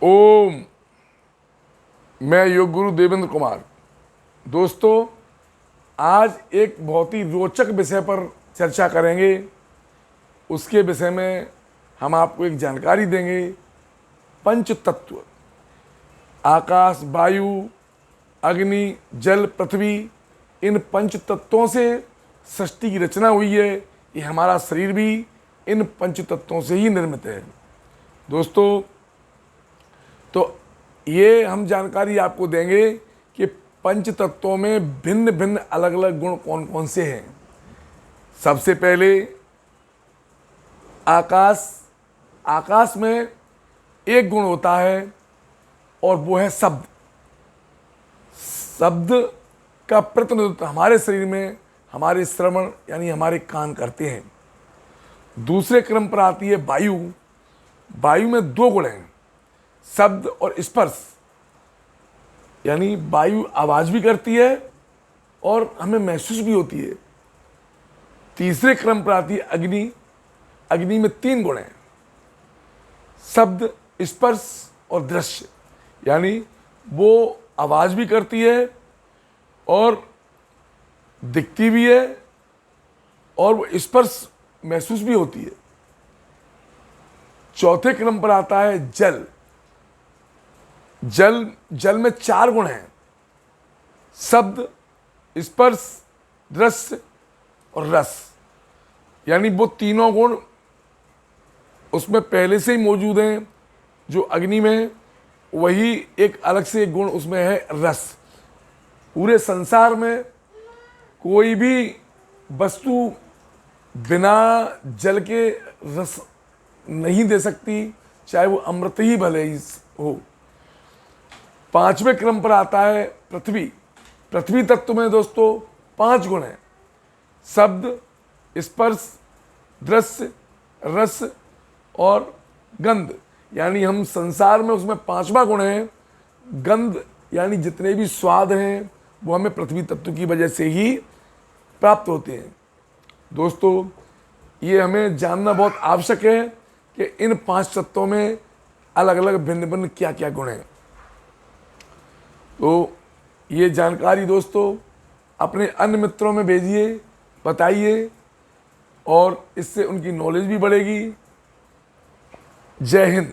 ओम। मैं योग गुरु देवेंद्र कुमार। दोस्तों, आज एक बहुत ही रोचक विषय पर चर्चा करेंगे। उसके विषय में हम आपको एक जानकारी देंगे। पंच तत्व, आकाश, वायु, अग्नि, जल, पृथ्वी, इन पंच तत्वों से सृष्टि की रचना हुई है। ये हमारा शरीर भी इन पंच तत्वों से ही निर्मित है। दोस्तों, तो ये हम जानकारी आपको देंगे कि पंच तत्वों में भिन्न भिन्न अलग अलग गुण कौन कौन से हैं। सबसे पहले आकाश। आकाश में एक गुण होता है और वो है शब्द। शब्द का प्रतिनिधित्व हमारे शरीर में हमारे श्रवण यानी हमारे कान करते हैं। दूसरे क्रम पर आती है वायु। वायु में दो गुण हैं, शब्द और स्पर्श। यानी वायु आवाज भी करती है और हमें महसूस भी होती है। तीसरे क्रम पर आती है अग्नि। अग्नि में तीन गुण हैं, शब्द, स्पर्श और दृश्य। यानी वो आवाज भी करती है और दिखती भी है और वो स्पर्श महसूस भी होती है। चौथे क्रम पर आता है जल। जल में चार गुण हैं, शब्द, स्पर्श, दृश्य और रस। यानी वो तीनों गुण उसमें पहले से ही मौजूद हैं। जो अग्नि में, वही एक अलग से एक गुण उसमें है, रस। पूरे संसार में कोई भी वस्तु बिना जल के रस नहीं दे सकती, चाहे वो अमृत ही भले ही हो। पांचवें क्रम पर आता है पृथ्वी। पृथ्वी तत्व में दोस्तों पांच गुण हैं, शब्द, स्पर्श, दृश्य, रस और गंध। यानी हम संसार में उसमें पांचवा गुण है गंध। यानी जितने भी स्वाद हैं वो हमें पृथ्वी तत्व की वजह से ही प्राप्त होते हैं। दोस्तों, ये हमें जानना बहुत आवश्यक है कि इन पांच तत्वों में अलग अलग भिन्न भिन्न क्या क्या गुण हैं। तो ये जानकारी दोस्तों अपने अन्य मित्रों में भेजिए, बताइए, और इससे उनकी नॉलेज भी बढ़ेगी। जय हिंद।